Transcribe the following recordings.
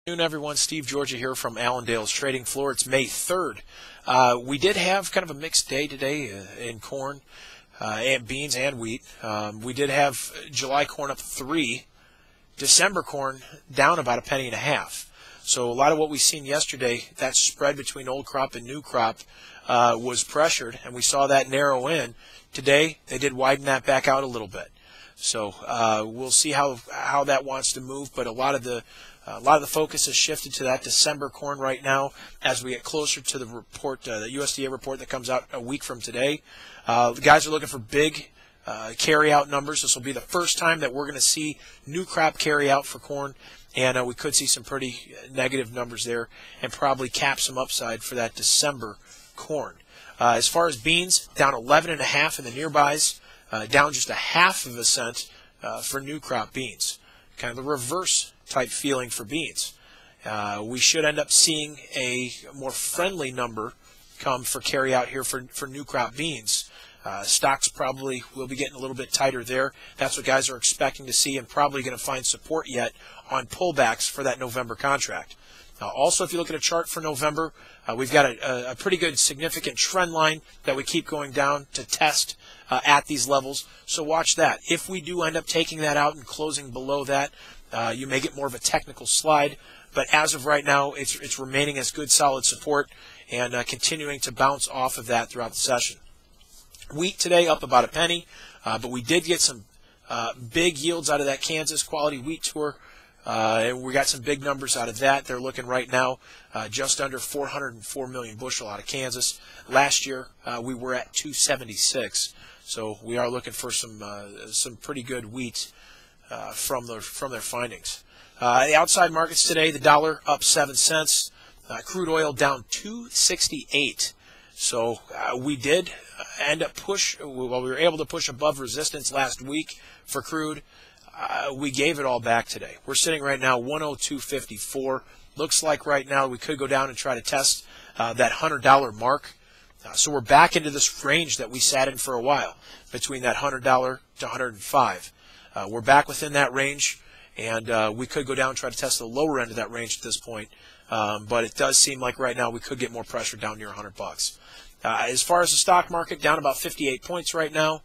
Good afternoon, everyone. Steve Georgia here from Allendale's trading floor. It's May 3rd. We did have kind of a mixed day today in corn, and beans and wheat. We did have July corn up 3, December corn down about a penny and a half. So a lot of what we seen yesterday, that spread between old crop and new crop was pressured, and we saw that narrow in. Today, they did widen that back out a little bit. So we'll see how that wants to move, but a lot of the focus has shifted to that December corn right now as we get closer to the report, the USDA report that comes out a week from today. The guys are looking for big carry-out numbers. This will be the first time that we're going to see new crop carry-out for corn, and we could see some pretty negative numbers there and probably cap some upside for that December corn. As far as beans, down 11.5 in the nearbys, down just a half of a cent for new crop beans. Kind of the reverse type feeling for beans. We should end up seeing a more friendly number come for carry out here for new crop beans. Stocks probably will be getting a little bit tighter there. That's what guys are expecting to see and probably going to find support yet on pullbacks for that November contract. Also, if you look at a chart for November, we've got a pretty good significant trend line that we keep going down to test at these levels. So watch that. If we do end up taking that out and closing below that, you may get more of a technical slide. But as of right now, it's remaining as good, solid support and continuing to bounce off of that throughout the session. Wheat today up about a penny, but we did get some big yields out of that Kansas Quality Wheat Tour. And we got some big numbers out of that. They're looking right now just under 404 million bushel out of Kansas. Last year we were at 276, so we are looking for some pretty good wheat from their findings. The outside markets today, the dollar up 7 cents, crude oil down 268. So we did end up we were able to push above resistance last week for crude. We gave it all back today. We're sitting right now 102.54. Looks like right now we could go down and try to test that $100 mark. So we're back into this range that we sat in for a while, between that $100 to $105. We're back within that range, and we could go down and try to test the lower end of that range at this point. But it does seem like right now we could get more pressure down near $100. As far as the stock market, down about 58 points right now.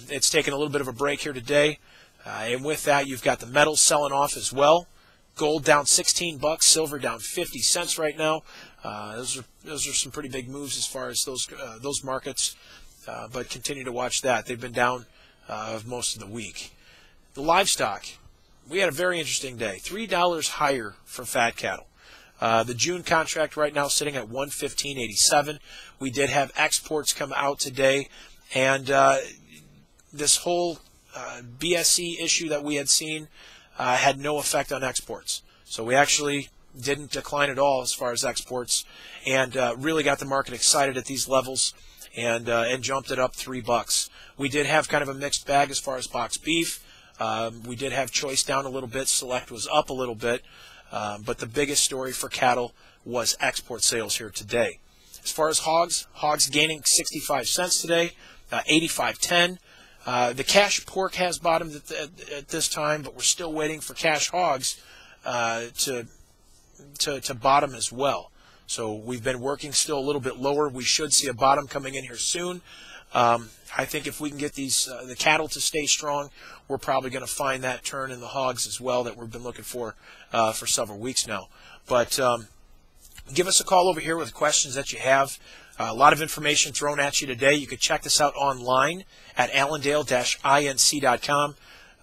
It's taken a little bit of a break here today. And with that, you've got the metals selling off as well. Gold down 16 bucks, silver down 50 cents right now. Those are some pretty big moves as far as those markets. But continue to watch that. They've been down most of the week. The livestock, we had a very interesting day. $3 higher for fat cattle. The June contract right now sitting at 115.87. We did have exports come out today, and this whole BSE issue that we had seen had no effect on exports. So we actually didn't decline at all as far as exports, and really got the market excited at these levels and jumped it up $3. We did have kind of a mixed bag as far as box beef. We did have choice down a little bit. Select was up a little bit. But the biggest story for cattle was export sales here today. As far as hogs gaining 65 cents today, 85.10. The cash pork has bottomed at this time, but we're still waiting for cash hogs to bottom as well. So we've been working still a little bit lower. We should see a bottom coming in here soon. I think if we can get the cattle to stay strong, we're probably going to find that turn in the hogs as well that we've been looking for several weeks now. But give us a call over here with questions that you have. A lot of information thrown at you today. You could check this out online at allendale-inc.com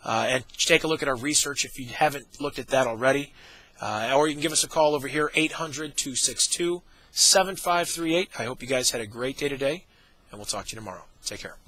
and take a look at our research if you haven't looked at that already. Or you can give us a call over here, 800-262-7538. I hope you guys had a great day today, and we'll talk to you tomorrow. Take care.